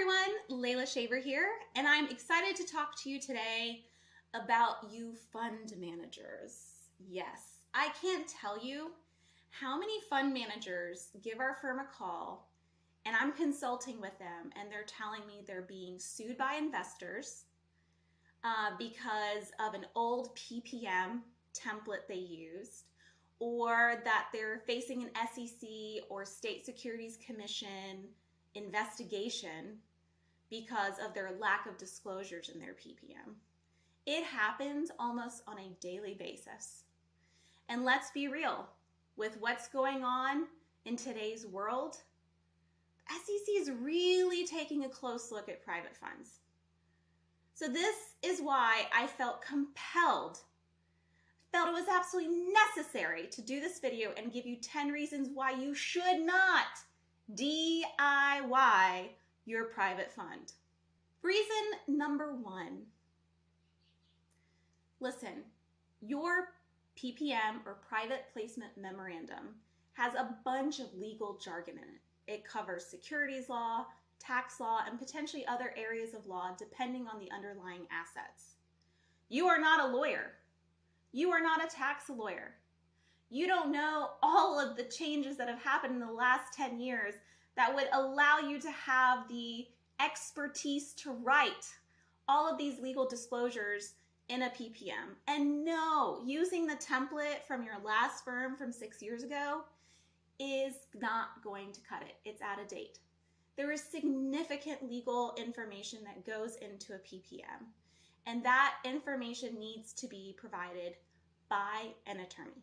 everyone, Leila here, and I'm excited to talk to you today about you fund managers. Yes, I can't tell you how many fund managers give our firm a call and I'm consulting with them and they're telling me they're being sued by investors because of an old PPM template they used, or that they're facing an SEC or State Securities Commission investigation because of their lack of disclosures in their PPM. It happens almost on a daily basis. And let's be real, with what's going on in today's world, SEC is really taking a close look at private funds. So this is why I felt compelled, felt it was absolutely necessary to do this video and give you 10 reasons why you should not DIY your private fund. Reason number 1. Listen, your PPM or private placement memorandum has a bunch of legal jargon in it. It covers securities law, tax law, and potentially other areas of law depending on the underlying assets. You are not a lawyer. You are not a tax lawyer. You don't know all of the changes that have happened in the last 10 years that would allow you to have the expertise to write all of these legal disclosures in a PPM. And no, using the template from your last firm from 6 years ago is not going to cut it. It's out of date. There is significant legal information that goes into a PPM, and that information needs to be provided by an attorney.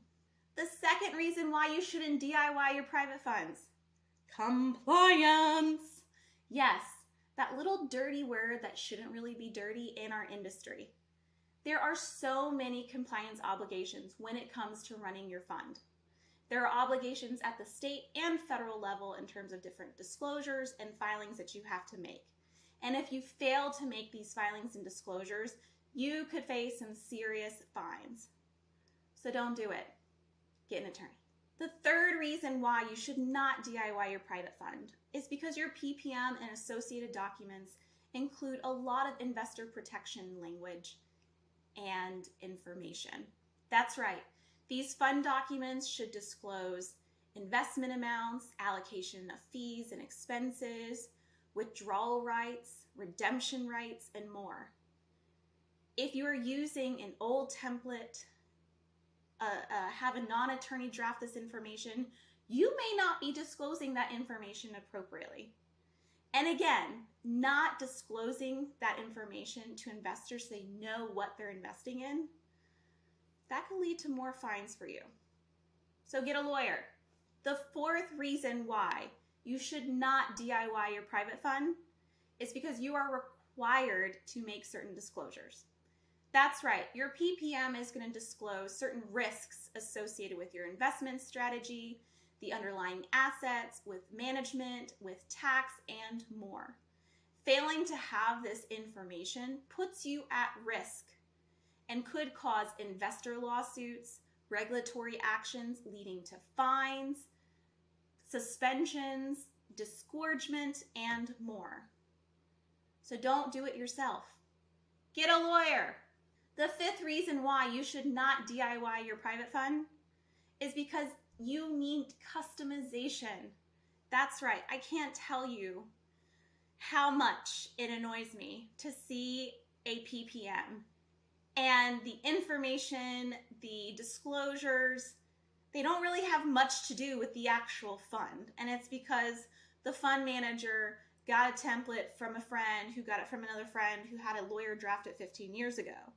The second reason why you shouldn't DIY your private funds: compliance. Yes, that little dirty word that shouldn't really be dirty in our industry. There are so many compliance obligations when it comes to running your fund. There are obligations at the state and federal level in terms of different disclosures and filings that you have to make. And if you fail to make these filings and disclosures, you could face some serious fines. So don't do it. Get an attorney. The third reason why you should not DIY your private fund is because your PPM and associated documents include a lot of investor protection language and information. That's right. These fund documents should disclose investment amounts, allocation of fees and expenses, withdrawal rights, redemption rights, and more. If you are using an old template, have a non-attorney draft this information, you may not be disclosing that information appropriately. And again, not disclosing that information to investors so they know what they're investing in, that can lead to more fines for you. So get a lawyer. The fourth reason why you should not DIY your private fund is because you are required to make certain disclosures. That's right, your PPM is going to disclose certain risks associated with your investment strategy, the underlying assets, with management, with tax, and more. Failing to have this information puts you at risk and could cause investor lawsuits, regulatory actions leading to fines, suspensions, discouragement, and more. So don't do it yourself. Get a lawyer. The fifth reason why you should not DIY your private fund is because you need customization. That's right. I can't tell you how much it annoys me to see a PPM and the information, the disclosures, they don't really have much to do with the actual fund. And it's because the fund manager got a template from a friend who got it from another friend who had a lawyer draft it 15 years ago.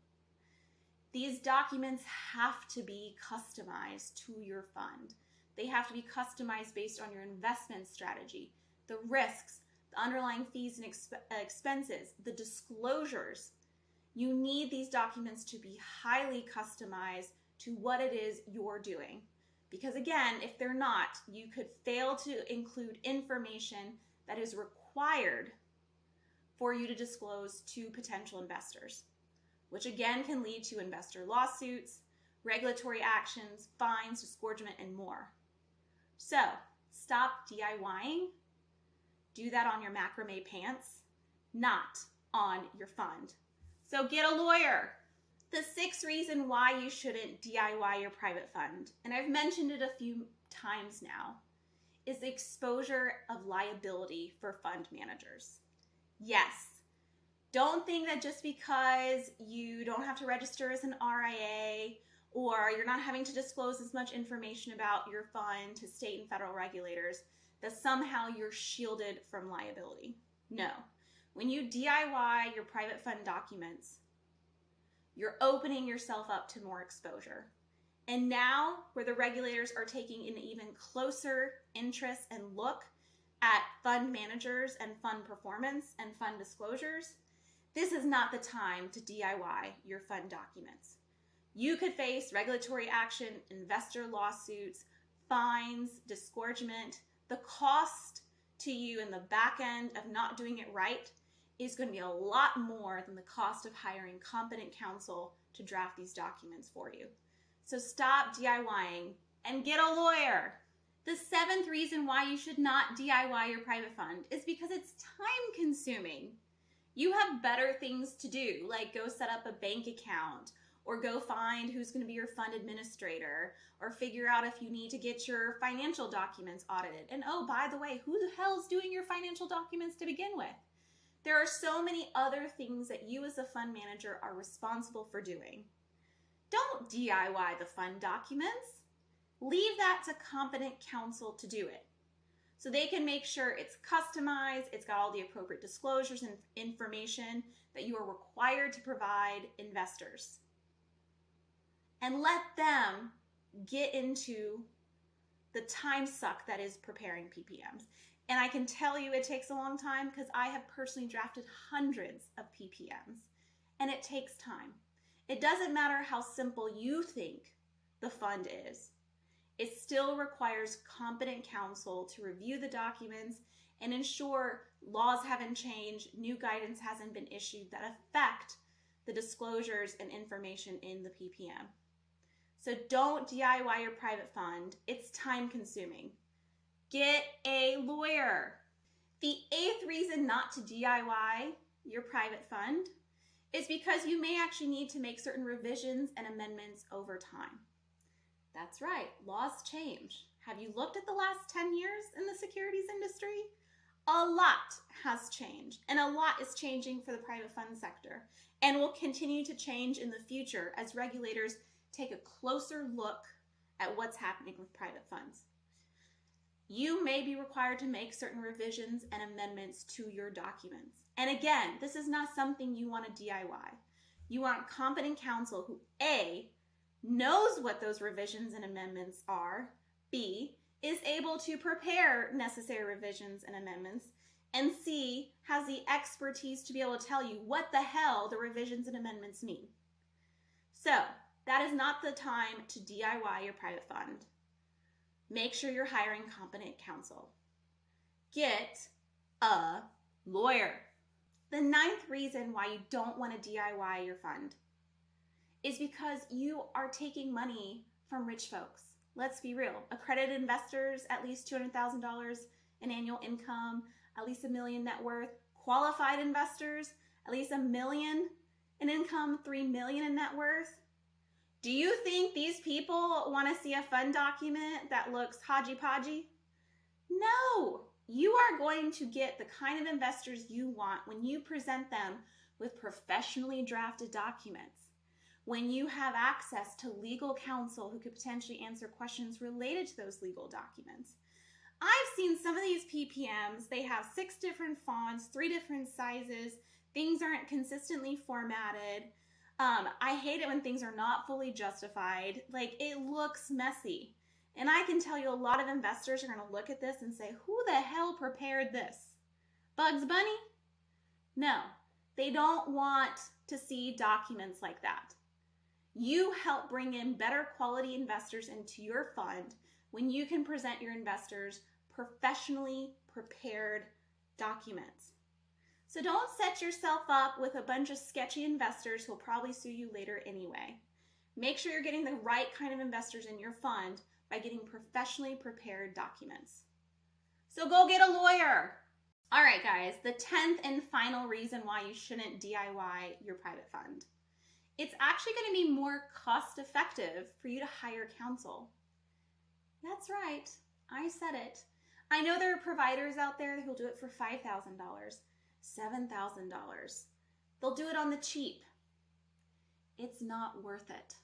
These documents have to be customized to your fund. They have to be customized based on your investment strategy, the risks, the underlying fees and expenses, the disclosures. You need these documents to be highly customized to what it is you're doing. Because again, if they're not, you could fail to include information that is required for you to disclose to potential investors, which again can lead to investor lawsuits, regulatory actions, fines, discouragement, and more. So stop DIYing. Do that on your macrame pants not on your fund. So get a lawyer. The sixth reason why you shouldn't DIY your private fund, and I've mentioned it a few times now, is the exposure of liability for fund managers. Yes, don't think that just because you don't have to register as an RIA or you're not having to disclose as much information about your fund to state and federal regulators that somehow you're shielded from liability. No. When you DIY your private fund documents, you're opening yourself up to more exposure. And now, where the regulators are taking an even closer interest and look at fund managers and fund performance and fund disclosures, this is not the time to DIY your fund documents. You could face regulatory action, investor lawsuits, fines, discouragement. The cost to you in the back end of not doing it right is going to be a lot more than the cost of hiring competent counsel to draft these documents for you. So stop DIYing and get a lawyer. The seventh reason why you should not DIY your private fund is because it's time consuming. You have better things to do, like go set up a bank account or go find who's going to be your fund administrator or figure out if you need to get your financial documents audited. And oh, by the way, who the hell's doing your financial documents to begin with? There are so many other things that you as a fund manager are responsible for doing. Don't DIY the fund documents. Leave that to competent counsel to do it. So they can make sure it's customized, it's got all the appropriate disclosures and information that you are required to provide investors. And let them get into the time suck that is preparing PPMs. And I can tell you it takes a long time because I have personally drafted hundreds of PPMs, and it takes time. It doesn't matter how simple you think the fund is. It still requires competent counsel to review the documents and ensure laws haven't changed, new guidance hasn't been issued that affect the disclosures and information in the PPM. So don't DIY your private fund. It's time consuming. Get a lawyer. The eighth reason not to DIY your private fund is because you may actually need to make certain revisions and amendments over time. That's right, laws change. Have you looked at the last 10 years in the securities industry? A lot has changed, and a lot is changing for the private fund sector and will continue to change in the future as regulators take a closer look at what's happening with private funds. You may be required to make certain revisions and amendments to your documents. And again, this is not something you want to DIY. You want competent counsel who A, knows what those revisions and amendments are, B, is able to prepare necessary revisions and amendments, and C, has the expertise to be able to tell you what the hell the revisions and amendments mean. So, that is not the time to DIY your private fund. Make sure you're hiring competent counsel. Get a lawyer. The ninth reason why you don't want to DIY your fund is because you are taking money from rich folks. Let's be real. Accredited investors, at least $200,000 in annual income, at least $1 million net worth. Qualified investors, at least $1 million in income, $3 million in net worth. Do you think these people want to see a fund document that looks hodgy-podgy? No. You are going to get the kind of investors you want when you present them with professionally drafted documents, when you have access to legal counsel who could potentially answer questions related to those legal documents. I've seen some of these PPMs, they have 6 different fonts, 3 different sizes, things aren't consistently formatted. I hate it when things are not fully justified. Like, it looks messy. And I can tell you a lot of investors are going to look at this and say, who the hell prepared this? Bugs Bunny? No, they don't want to see documents like that. You help bring in better quality investors into your fund when you can present your investors professionally prepared documents. So don't set yourself up with a bunch of sketchy investors who'll probably sue you later anyway. Make sure you're getting the right kind of investors in your fund by getting professionally prepared documents. So go get a lawyer. All right, guys, the 10th and final reason why you shouldn't DIY your private fund. It's actually going to be more cost effective for you to hire counsel. That's right. I said it. I know there are providers out there who'll do it for $5,000, $7,000. They'll do it on the cheap. It's not worth it.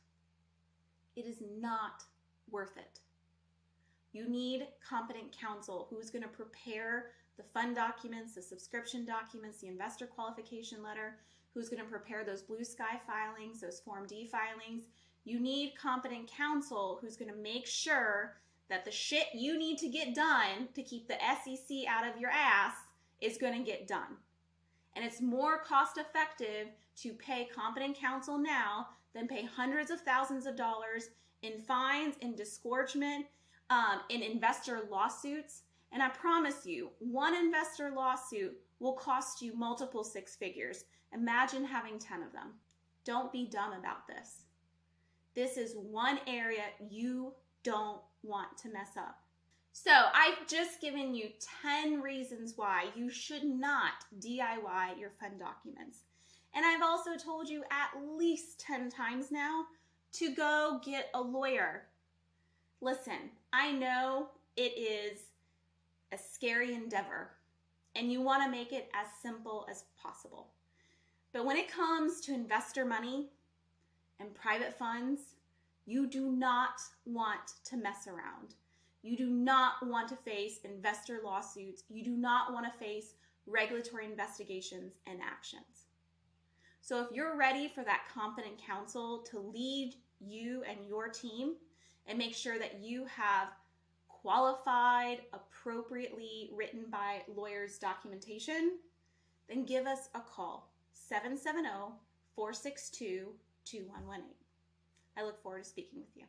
It is not worth it. You need competent counsel who's going to prepare the fund documents, the subscription documents, the investor qualification letter, who's going to prepare those blue sky filings, those Form D filings. You need competent counsel who's going to make sure that the shit you need to get done to keep the SEC out of your ass is going to get done. And it's more cost effective to pay competent counsel now than pay hundreds of thousands of dollars in fines, in discouragement, in investor lawsuits. And I promise you, one investor lawsuit will cost you multiple six figures. Imagine having 10 of them. Don't be dumb about this. This is one area you don't want to mess up. So I've just given you 10 reasons why you should not DIY your fund documents. And I've also told you at least 10 times now to go get a lawyer. Listen, I know it is a scary endeavor and you want to make it as simple as possible. But when it comes to investor money and private funds, you do not want to mess around. You do not want to face investor lawsuits. You do not want to face regulatory investigations and actions. So if you're ready for that competent counsel to lead you and your team and make sure that you have qualified, appropriately written by lawyers documentation, then give us a call, 770-462-2118. I look forward to speaking with you.